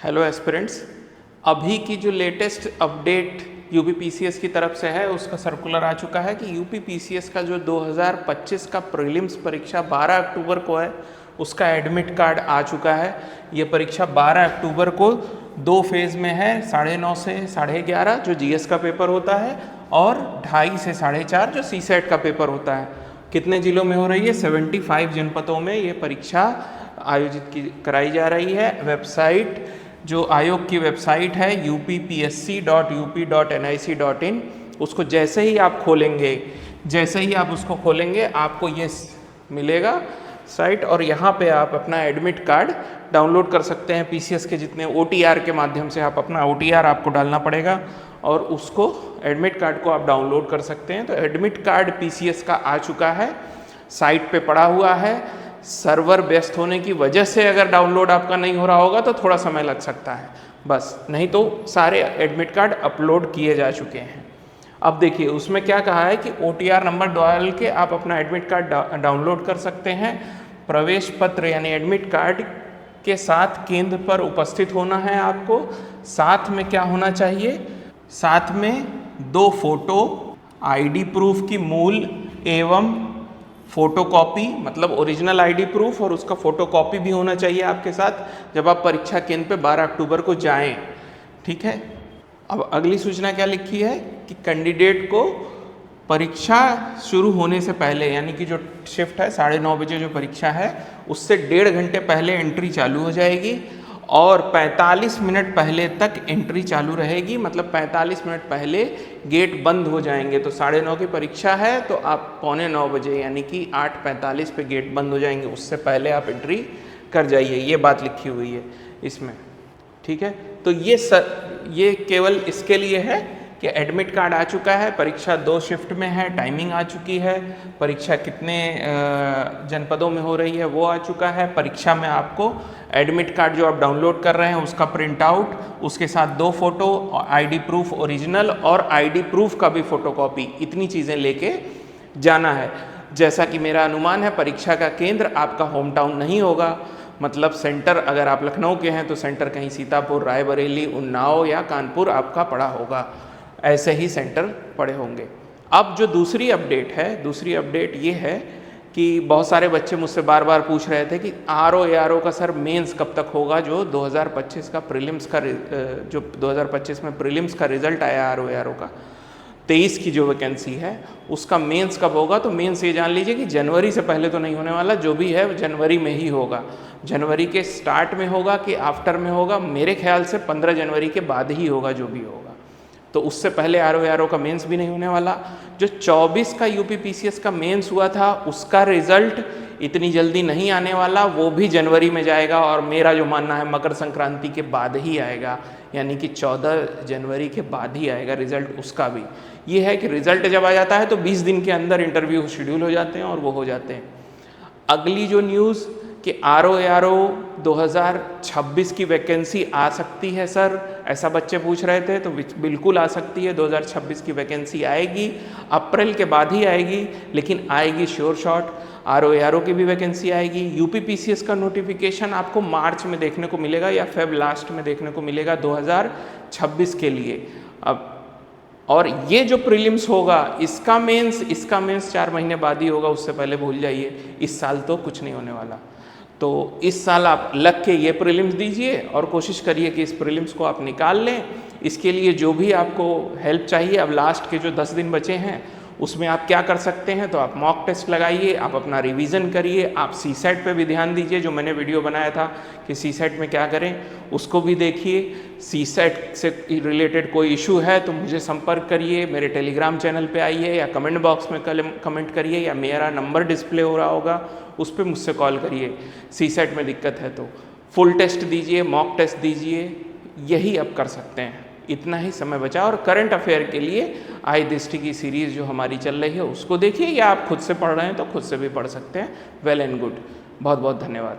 Hello aspirants, अभी की जो लेटेस्ट अपडेट यूपी पीसीएस की तरफ से है उसका सर्कुलर आ चुका है कि यूपी पीसीएस का जो 2025 का प्रीलिम्स परीक्षा 12 अक्टूबर को है उसका एडमिट कार्ड आ चुका है। ये परीक्षा 12 अक्टूबर को दो फेज़ में है, 9:30 से 11:30 जो जीएस का पेपर होता है और 2:30 से 4:30 जो सीसेट का पेपर होता है। कितने जिलों में हो रही है? 75 जनपदों में ये परीक्षा आयोजित कराई जा रही है। वेबसाइट जो आयोग की वेबसाइट है uppsc.up.nic.in, उसको जैसे ही आप खोलेंगे आपको ये मिलेगा साइट, और यहाँ पे आप अपना एडमिट कार्ड डाउनलोड कर सकते हैं। पीसीएस के जितने ओटीआर के माध्यम से आप अपना ओटीआर आपको डालना पड़ेगा और उसको एडमिट कार्ड को आप डाउनलोड कर सकते हैं। तो एडमिट कार्ड पीसीएस का आ चुका है, साइट पे पड़ा हुआ है। सर्वर व्यस्त होने की वजह से अगर डाउनलोड आपका नहीं हो रहा होगा तो थोड़ा समय लग सकता है बस, नहीं तो सारे एडमिट कार्ड अपलोड किए जा चुके हैं। अब देखिए उसमें क्या कहा है कि ओटीआर नंबर डाल के आप अपना एडमिट कार्ड डाउनलोड कर सकते हैं। प्रवेश पत्र यानी एडमिट कार्ड के साथ केंद्र पर उपस्थित होना है आपको। साथ में क्या होना चाहिए? साथ में 2 फोटो, आईडी प्रूफ की मूल एवं फोटोकॉपी, मतलब ओरिजिनल आईडी प्रूफ और उसका फोटोकॉपी भी होना चाहिए आपके साथ जब आप परीक्षा केंद्र पे 12 अक्टूबर को जाएं। ठीक है। अब अगली सूचना क्या लिखी है कि कैंडिडेट को परीक्षा शुरू होने से पहले, यानी कि जो शिफ्ट है 9:30 बजे जो परीक्षा है उससे 1.5 घंटे पहले एंट्री चालू हो जाएगी और 45 मिनट पहले तक एंट्री चालू रहेगी। मतलब 45 मिनट पहले गेट बंद हो जाएंगे। तो 9:30 की परीक्षा है तो आप 8:45 बजे यानी कि 8:45 पे गेट बंद हो जाएंगे, उससे पहले आप एंट्री कर जाइए। ये बात लिखी हुई है इसमें। ठीक है। तो ये केवल इसके लिए है कि एडमिट कार्ड आ चुका है, परीक्षा 2 शिफ्ट में है, टाइमिंग आ चुकी है, परीक्षा कितने जनपदों में हो रही है वो आ चुका है। परीक्षा में आपको एडमिट कार्ड जो आप डाउनलोड कर रहे हैं उसका प्रिंट आउट, उसके साथ 2 फोटो, आईडी प्रूफ ओरिजिनल और आईडी प्रूफ का भी फोटोकॉपी, इतनी चीज़ें लेके जाना है। जैसा कि मेरा अनुमान है परीक्षा का केंद्र आपका होम टाउन नहीं होगा, मतलब सेंटर अगर आप लखनऊ के हैं तो सेंटर कहीं सीतापुर, रायबरेली, उन्नाव या कानपुर आपका पड़ा होगा, ऐसे ही सेंटर पड़े होंगे। अब जो दूसरी अपडेट ये है कि बहुत सारे बच्चे मुझसे बार बार पूछ रहे थे कि आरओ का सर मेंस कब तक होगा? जो 2025 का प्रीलिम्स का जो 2025 में प्रीलिम्स का रिजल्ट आया आरओ का 23 की जो वैकेंसी है उसका मेंस कब होगा? तो मेंस ये जान लीजिए कि जनवरी से पहले तो नहीं होने वाला, जो भी है जनवरी में ही होगा। जनवरी के स्टार्ट में होगा कि आफ्टर में होगा? मेरे ख्याल से 15 जनवरी के बाद ही होगा जो भी होगा। तो उससे पहले आरओ का मेंस भी नहीं होने वाला। जो 24 का यूपी पीसीएस का मेंस हुआ था उसका रिजल्ट इतनी जल्दी नहीं आने वाला, वो भी जनवरी में जाएगा और मेरा जो मानना है मकर संक्रांति के बाद ही आएगा, यानी कि 14 जनवरी के बाद ही आएगा रिजल्ट उसका भी। ये है कि रिजल्ट जब आ जाता है तो 20 दिन के अंदर इंटरव्यू शेड्यूल हो जाते हैं और वो हो जाते हैं। अगली जो न्यूज़ कि आरओ 2026 की वैकेंसी आ सकती है सर, ऐसा बच्चे पूछ रहे थे, तो बिल्कुल आ सकती है। 2026 की वैकेंसी आएगी, अप्रैल के बाद ही आएगी लेकिन आएगी श्योर शॉट। आरओ की भी वैकेंसी आएगी। यूपी पीसीएस का नोटिफिकेशन आपको मार्च में देखने को मिलेगा या फेब लास्ट में देखने को मिलेगा 2026 के लिए। अब और ये जो प्रीलिम्स होगा इसका मेंस 4 महीने बाद ही होगा, उससे पहले भूल जाइए। इस साल तो कुछ नहीं होने वाला। तो इस साल आप लग के ये प्रीलिम्स दीजिए और कोशिश करिए कि इस प्रीलिम्स को आप निकाल लें। इसके लिए जो भी आपको हेल्प चाहिए, अब लास्ट के जो 10 दिन बचे हैं उसमें आप क्या कर सकते हैं? तो आप मॉक टेस्ट लगाइए, आप अपना रिवीजन करिए, आप सीसेट पे भी ध्यान दीजिए। जो मैंने वीडियो बनाया था कि सीसेट में क्या करें उसको भी देखिए। सीसेट से रिलेटेड कोई इशू है तो मुझे संपर्क करिए, मेरे टेलीग्राम चैनल पे आइए या कमेंट बॉक्स में कमेंट करिए या मेरा नंबर डिस्प्ले हो रहा होगा उस पर मुझसे कॉल करिए। सीसेट में दिक्कत है तो फुल टेस्ट दीजिए, मॉक टेस्ट दीजिए, यही अब कर सकते हैं। इतना ही समय बचा। और करंट अफेयर के लिए आई दृष्टि की सीरीज़ जो हमारी चल रही है उसको देखिए, या आप खुद से पढ़ रहे हैं तो खुद से भी पढ़ सकते हैं। Well and good. बहुत बहुत धन्यवाद।